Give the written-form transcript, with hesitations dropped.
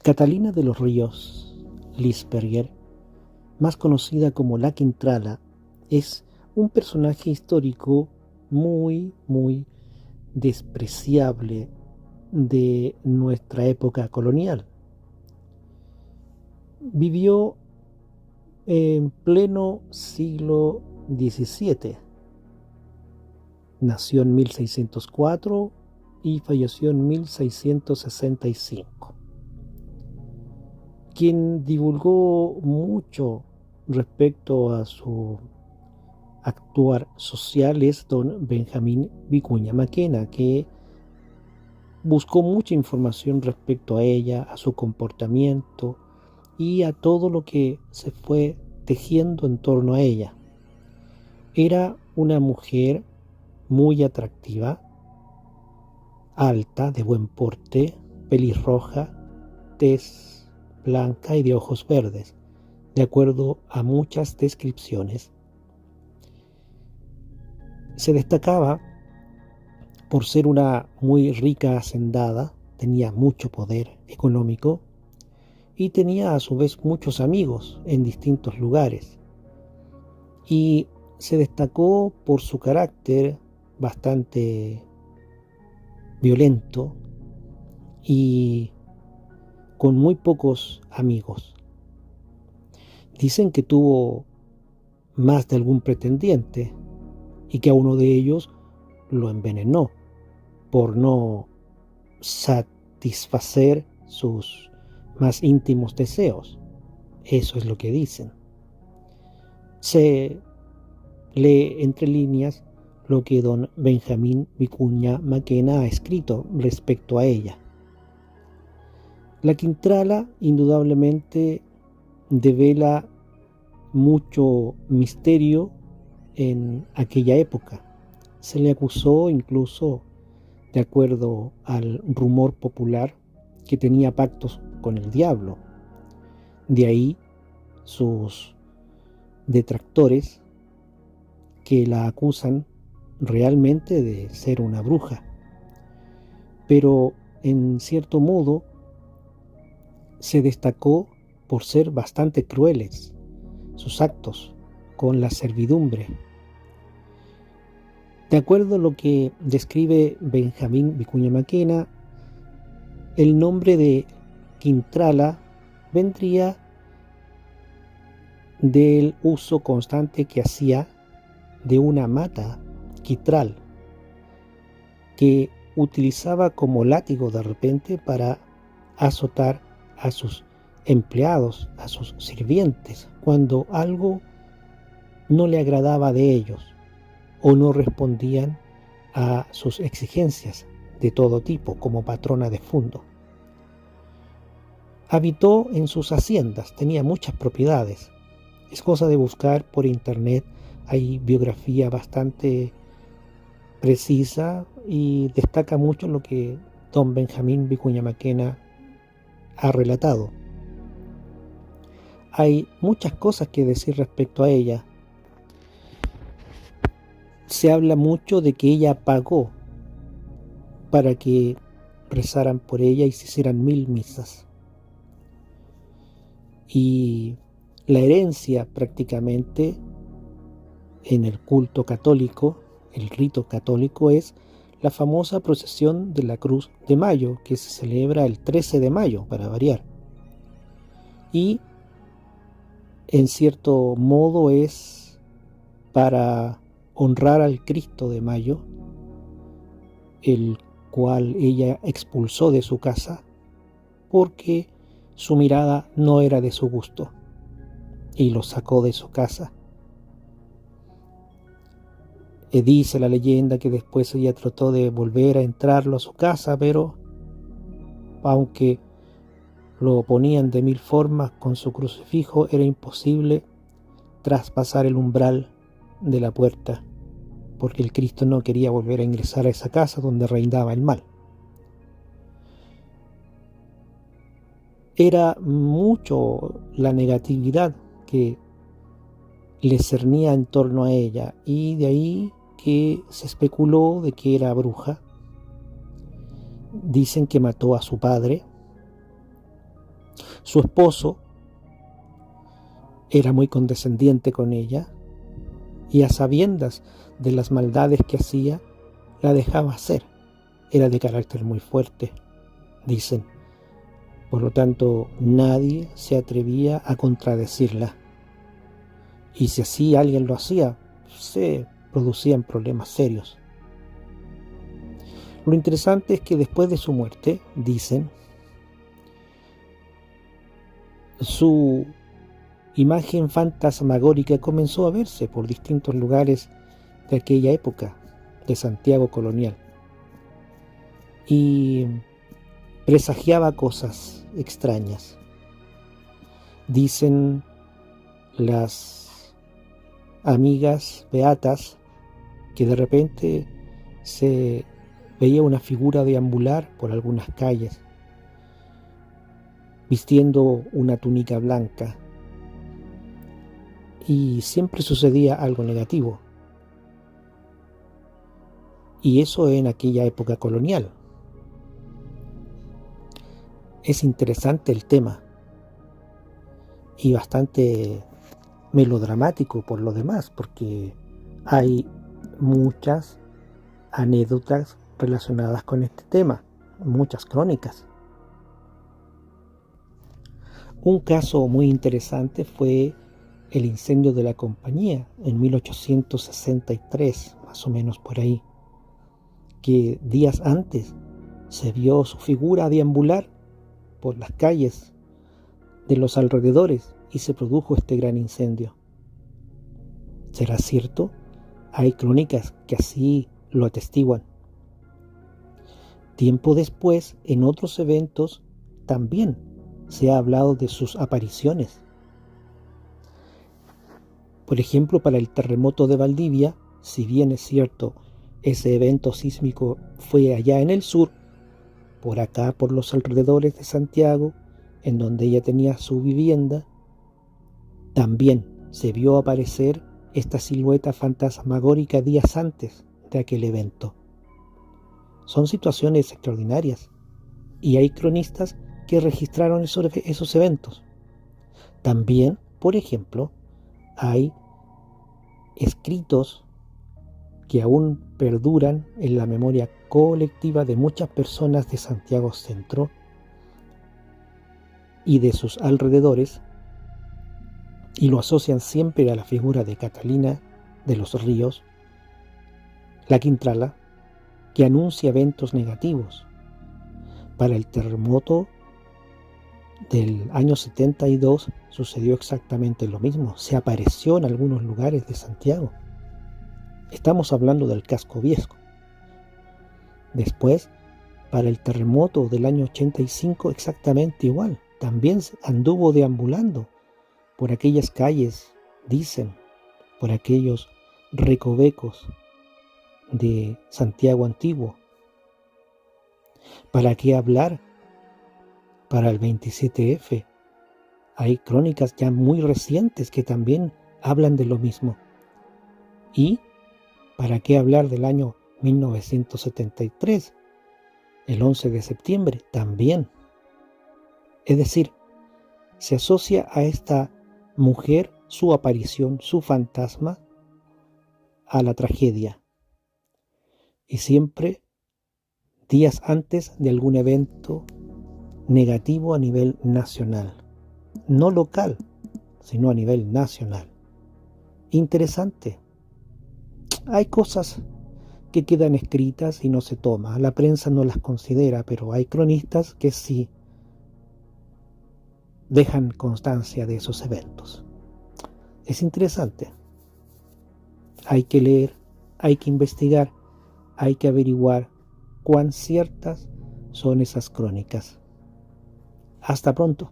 Catalina de los Ríos Lisperger, más conocida como la Quintrala, es un personaje histórico muy despreciable de nuestra época colonial. Vivió en pleno siglo XVII. Nació en 1604 y falleció en 1665. Quien divulgó mucho respecto a su actuar social es don Benjamín Vicuña Maquena, que buscó mucha información respecto a ella, a su comportamiento y a todo lo que se fue tejiendo en torno a ella. Era una mujer muy atractiva, alta, de buen porte, pelirroja, tez blanca y de ojos verdes, de acuerdo a muchas descripciones. Se destacaba por ser una muy rica hacendada, tenía mucho poder económico y tenía a su vez muchos amigos en distintos lugares. Y se destacó por su carácter bastante violento y con muy pocos amigos. Dicen que tuvo más de algún pretendiente y que a uno de ellos lo envenenó por no satisfacer sus más íntimos deseos. Eso es lo que dicen. Se lee entre líneas lo que don Benjamín Vicuña Maquena ha escrito respecto a ella. La Quintrala indudablemente devela mucho misterio en aquella época. Se le acusó incluso, de acuerdo al rumor popular, que tenía pactos con el diablo. De ahí sus detractores que la acusan realmente de ser una bruja. Pero en cierto modo se destacó por ser bastante crueles sus actos con la servidumbre. De acuerdo a lo que describe Benjamín Vicuña Maquena, el nombre de Quintrala vendría del uso constante que hacía de una mata quitral que utilizaba como látigo de repente para azotar a sus empleados, a sus sirvientes, cuando algo no le agradaba de ellos o no respondían a sus exigencias de todo tipo como patrona de fondo. Habitó en sus haciendas, tenía muchas propiedades. Es cosa de buscar por internet, hay biografía bastante precisa y destaca mucho lo que don Benjamín Vicuña Maquena ha relatado. Hay muchas cosas que decir respecto a ella. Se habla mucho de que ella pagó para que rezaran por ella y se hicieran 1000 misas. Y la herencia prácticamente en el culto católico, el rito católico, es la famosa procesión de la Cruz de Mayo, que se celebra el 13 de mayo, para variar. Y en cierto modo es para honrar al Cristo de Mayo, el cual ella expulsó de su casa porque su mirada no era de su gusto y lo sacó de su casa. Dice la leyenda que después ella trató de volver a entrarlo a su casa, pero aunque lo ponían de 1000 formas con su crucifijo, era imposible traspasar el umbral de la puerta, porque el Cristo no quería volver a ingresar a esa casa donde reinaba el mal. Era mucho la negatividad que le cernía en torno a ella, y de ahí que se especuló de que era bruja. Dicen que mató a su padre Su esposo era muy condescendiente con ella y a sabiendas de las maldades que hacía, la dejaba hacer. Era de carácter muy fuerte, dicen. Por lo tanto, nadie se atrevía a contradecirla. Y si así alguien lo hacía, se producían problemas serios. Lo interesante es que después de su muerte, dicen, su imagen fantasmagórica comenzó a verse por distintos lugares de aquella época de Santiago colonial y presagiaba cosas extrañas. Dicen las amigas beatas que de repente se veía una figura deambular por algunas calles vistiendo una túnica blanca y siempre sucedía algo negativo. Y eso en aquella época colonial. Es interesante el tema y bastante melodramático por lo demás, porque hay muchas anécdotas relacionadas con este tema, muchas crónicas. Un caso muy interesante fue el incendio de la compañía en 1863, más o menos por ahí, que días antes se vio su figura deambular por las calles de los alrededores y se produjo este gran incendio. ¿Será cierto? Hay crónicas que así lo atestiguan. Tiempo después, en otros eventos, también se ha hablado de sus apariciones. Por ejemplo, para el terremoto de Valdivia, si bien es cierto, ese evento sísmico fue allá en el sur, por acá, por los alrededores de Santiago, en donde ella tenía su vivienda, también se vio aparecer esta silueta fantasmagórica días antes de aquel evento. Son situaciones extraordinarias y hay cronistas que registraron esos eventos. También, por ejemplo, hay escritos que aún perduran en la memoria colectiva de muchas personas de Santiago Centro y de sus alrededores, y lo asocian siempre a la figura de Catalina de los Ríos, la Quintrala, que anuncia eventos negativos. Para el terremoto del año 72 sucedió exactamente lo mismo, se apareció en algunos lugares de Santiago. Estamos hablando del casco viejo. Después, para el terremoto del año 85 exactamente igual, también anduvo deambulando por aquellas calles, dicen, por aquellos recovecos de Santiago antiguo. ¿Para qué hablar? Para el 27F hay crónicas ya muy recientes que también hablan de lo mismo. ¿Y para qué hablar del año 1973? El 11 de septiembre también. Es decir, se asocia a esta mujer, su aparición, su fantasma, a la tragedia. Y siempre días antes de algún evento negativo a nivel nacional. No local, sino a nivel nacional. Interesante. Hay cosas que quedan escritas y no se toma. La prensa no las considera, pero hay cronistas que sí dejan constancia de esos eventos. Es interesante. Hay que leer, hay que investigar, hay que averiguar cuán ciertas son esas crónicas. Hasta pronto.